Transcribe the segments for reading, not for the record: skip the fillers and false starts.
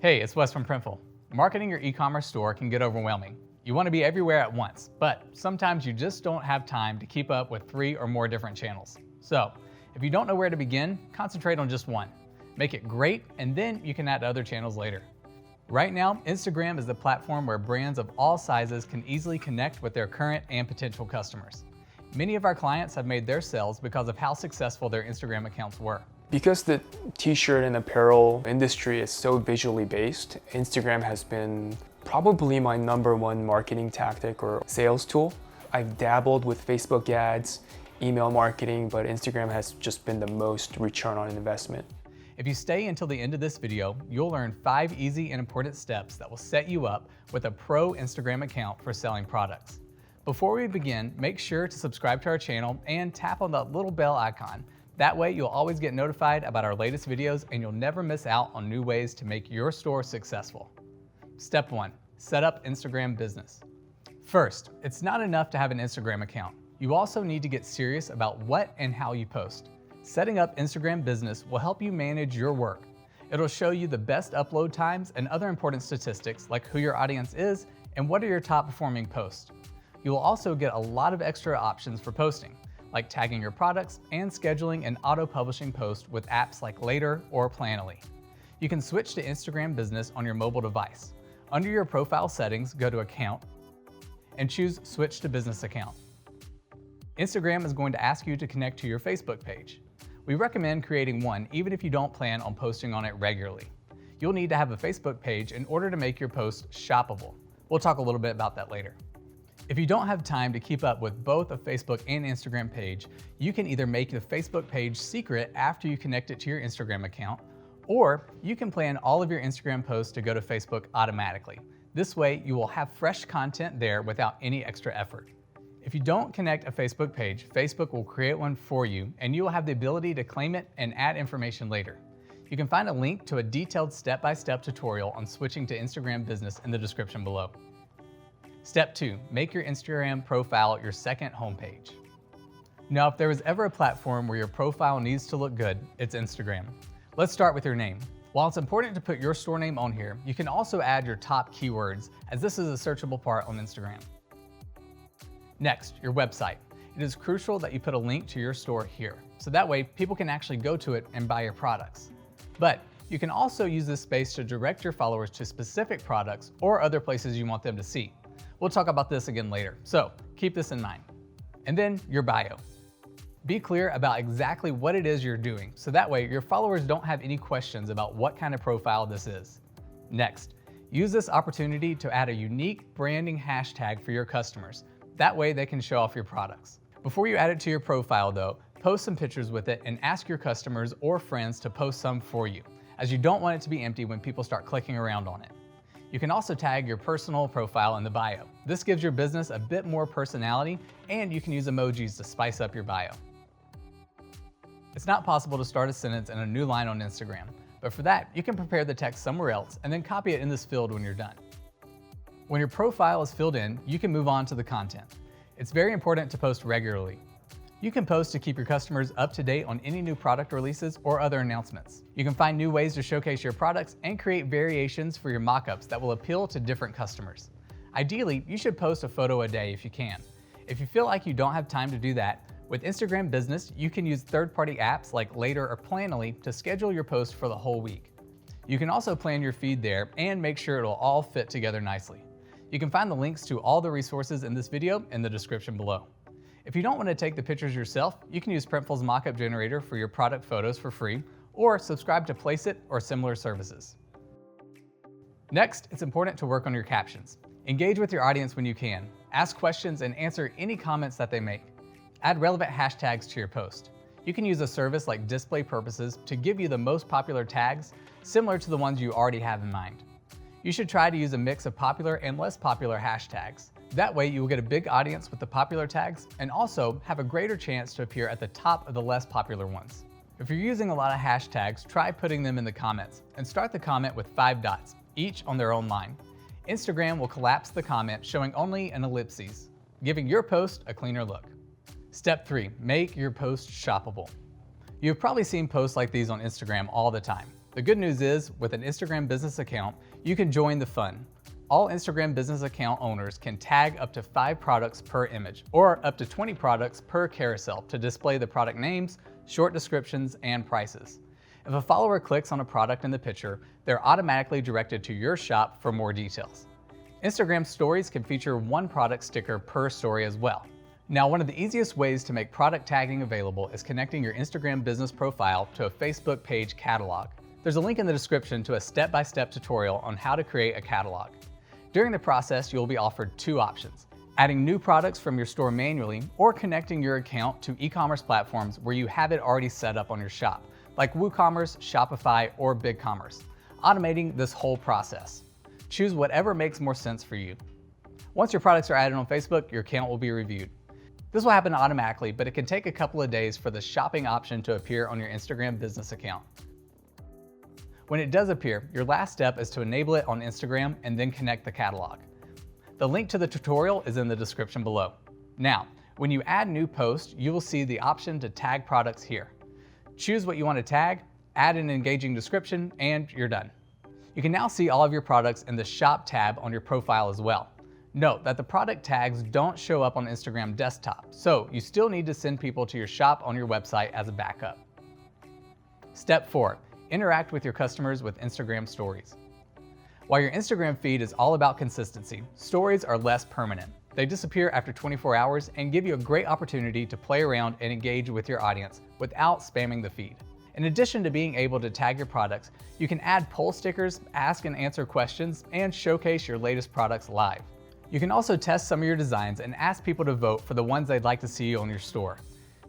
Hey, it's Wes from Printful. Marketing your e-commerce store can get overwhelming. You want to be everywhere at once, but sometimes you just don't have time to keep up with 3 or more different channels. So, if you don't know where to begin, concentrate on just one. Make it great, and then you can add other channels later. Right now, Instagram is the platform where brands of all sizes can easily connect with their current and potential customers. Many of our clients have made their sales because of how successful their Instagram accounts were. Because the t-shirt and apparel industry is so visually based, Instagram has been probably my #1 marketing tactic or sales tool. I've dabbled with Facebook ads, email marketing, but Instagram has just been the most return on investment. If you stay until the end of this video, you'll learn 5 easy and important steps that will set you up with a pro Instagram account for selling products. Before we begin, make sure to subscribe to our channel and tap on that little bell icon. That way you'll always get notified about our latest videos and you'll never miss out on new ways to make your store successful. Step 1, set up Instagram business. First, it's not enough to have an Instagram account. You also need to get serious about what and how you post. Setting up Instagram business will help you manage your work. It'll show you the best upload times and other important statistics like who your audience is and what are your top performing posts. You will also get a lot of extra options for posting, like tagging your products and scheduling an auto-publishing post with apps like Later or Planoly. You can switch to Instagram Business on your mobile device. Under your profile settings, go to Account and choose Switch to Business Account. Instagram is going to ask you to connect to your Facebook page. We recommend creating one even if you don't plan on posting on it regularly. You'll need to have a Facebook page in order to make your post shoppable. We'll talk a little bit about that later. If you don't have time to keep up with both a Facebook and Instagram page, you can either make the Facebook page secret after you connect it to your Instagram account, or you can plan all of your Instagram posts to go to Facebook automatically. This way, you will have fresh content there without any extra effort. If you don't connect a Facebook page, Facebook will create one for you, and you will have the ability to claim it and add information later. You can find a link to a detailed step-by-step tutorial on switching to Instagram Business in the description below. Step 2, make your Instagram profile your second homepage. Now, if there was ever a platform where your profile needs to look good, it's Instagram. Let's start with your name. While it's important to put your store name on here, you can also add your top keywords, as this is a searchable part on Instagram. Next, your website. It is crucial that you put a link to your store here, so that way people can actually go to it and buy your products. But you can also use this space to direct your followers to specific products or other places you want them to see. We'll talk about this again later, so keep this in mind. And then your bio. Be clear about exactly what it is you're doing, so that way your followers don't have any questions about what kind of profile this is. Next, use this opportunity to add a unique branding hashtag for your customers. That way they can show off your products. Before you add it to your profile though, post some pictures with it and ask your customers or friends to post some for you, as you don't want it to be empty when people start clicking around on it. You can also tag your personal profile in the bio. This gives your business a bit more personality, and you can use emojis to spice up your bio. It's not possible to start a sentence in a new line on Instagram, but for that, you can prepare the text somewhere else and then copy it in this field when you're done. When your profile is filled in, you can move on to the content. It's very important to post regularly. You can post to keep your customers up to date on any new product releases or other announcements. You can find new ways to showcase your products and create variations for your mockups that will appeal to different customers. Ideally, you should post a photo a day if you can. If you feel like you don't have time to do that, with Instagram Business, you can use third-party apps like Later or Planoly to schedule your post for the whole week. You can also plan your feed there and make sure it'll all fit together nicely. You can find the links to all the resources in this video in the description below. If you don't want to take the pictures yourself, you can use Printful's mockup generator for your product photos for free, or subscribe to Placeit or similar services. Next, it's important to work on your captions. Engage with your audience when you can. Ask questions and answer any comments that they make. Add relevant hashtags to your post. You can use a service like Display Purposes to give you the most popular tags, similar to the ones you already have in mind. You should try to use a mix of popular and less popular hashtags. That way you will get a big audience with the popular tags and also have a greater chance to appear at the top of the less popular ones. If you're using a lot of hashtags, try putting them in the comments and start the comment with 5 dots, each on their own line. Instagram will collapse the comment showing only an ellipses, giving your post a cleaner look. Step 3, make your post shoppable. You've probably seen posts like these on Instagram all the time. The good news is, with an Instagram business account, you can join the fun. All Instagram business account owners can tag up to 5 products per image, or up to 20 products per carousel to display the product names, short descriptions, and prices. If a follower clicks on a product in the picture, they're automatically directed to your shop for more details. Instagram stories can feature 1 product sticker per story as well. Now, one of the easiest ways to make product tagging available is connecting your Instagram business profile to a Facebook page catalog. There's a link in the description to a step-by-step tutorial on how to create a catalog. During the process, you'll be offered 2 options: adding new products from your store manually, or connecting your account to e-commerce platforms where you have it already set up on your shop, like WooCommerce, Shopify, or BigCommerce, automating this whole process. Choose whatever makes more sense for you. Once your products are added on Facebook, your account will be reviewed. This will happen automatically, but it can take a couple of days for the shopping option to appear on your Instagram business account. When it does appear, your last step is to enable it on Instagram and then connect the catalog. The link to the tutorial is in the description below. Now, when you add new posts, you will see the option to tag products here. Choose what you want to tag, add an engaging description, and you're done. You can now see all of your products in the Shop tab on your profile as well. Note that the product tags don't show up on Instagram desktop, so you still need to send people to your shop on your website as a backup. Step 4. Interact with your customers with Instagram stories. While your Instagram feed is all about consistency, stories are less permanent. They disappear after 24 hours and give you a great opportunity to play around and engage with your audience without spamming the feed. In addition to being able to tag your products, you can add poll stickers, ask and answer questions, and showcase your latest products live. You can also test some of your designs and ask people to vote for the ones they'd like to see on your store.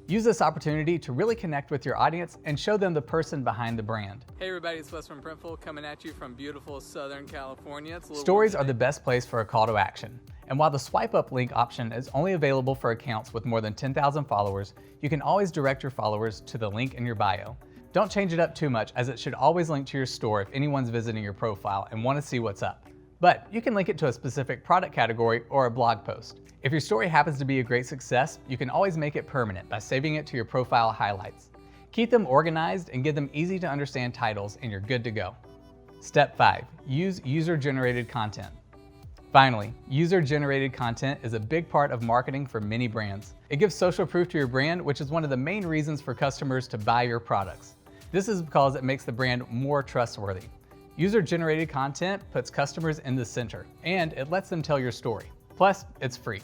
Use this opportunity to really connect with your audience and show them the person behind the brand. Hey everybody, it's Wes from Printful coming at you from beautiful Southern California. Stories are the best place for a call to action. And while the swipe up link option is only available for accounts with more than 10,000 followers, you can always direct your followers to the link in your bio. Don't change it up too much, as it should always link to your store if anyone's visiting your profile and want to see what's up. But you can link it to a specific product category or a blog post. If your story happens to be a great success, you can always make it permanent by saving it to your profile highlights. Keep them organized and give them easy to understand titles, and you're good to go. Step 5. Use user-generated content. Finally, user-generated content is a big part of marketing for many brands. It gives social proof to your brand, which is one of the main reasons for customers to buy your products. This is because it makes the brand more trustworthy. User-generated content puts customers in the center, and it lets them tell your story. Plus, it's free.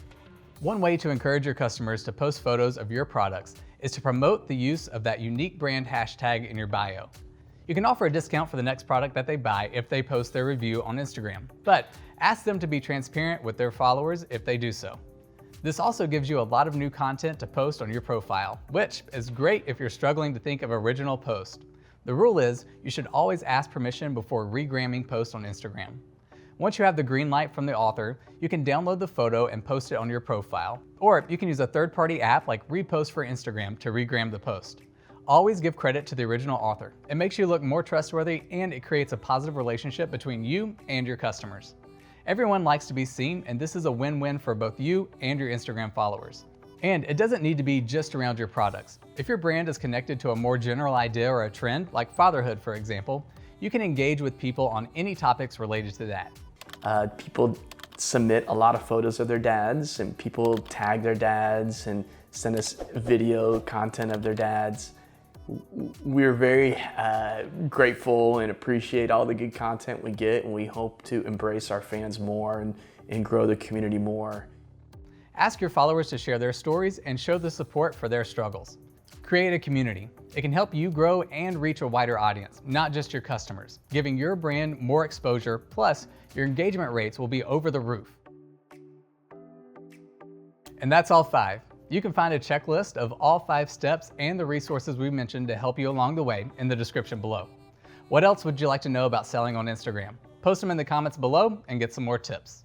One way to encourage your customers to post photos of your products is to promote the use of that unique brand hashtag in your bio. You can offer a discount for the next product that they buy if they post their review on Instagram, but ask them to be transparent with their followers if they do so. This also gives you a lot of new content to post on your profile, which is great if you're struggling to think of original posts. The rule is you should always ask permission before regramming posts on Instagram. Once you have the green light from the author, you can download the photo and post it on your profile. Or you can use a third-party app like Repost for Instagram to regram the post. Always give credit to the original author. It makes you look more trustworthy, and it creates a positive relationship between you and your customers. Everyone likes to be seen, and this is a win-win for both you and your Instagram followers. And it doesn't need to be just around your products. If your brand is connected to a more general idea or a trend, like fatherhood for example, you can engage with people on any topics related to that. People submit a lot of photos of their dads, and people tag their dads and send us video content of their dads. We're very grateful and appreciate all the good content we get, and we hope to embrace our fans more and grow the community more. Ask your followers to share their stories and show the support for their struggles. Create a community. It can help you grow and reach a wider audience, not just your customers, giving your brand more exposure, plus your engagement rates will be over the roof. And that's all 5. You can find a checklist of all 5 steps and the resources we mentioned to help you along the way in the description below. What else would you like to know about selling on Instagram? Post them in the comments below and get some more tips.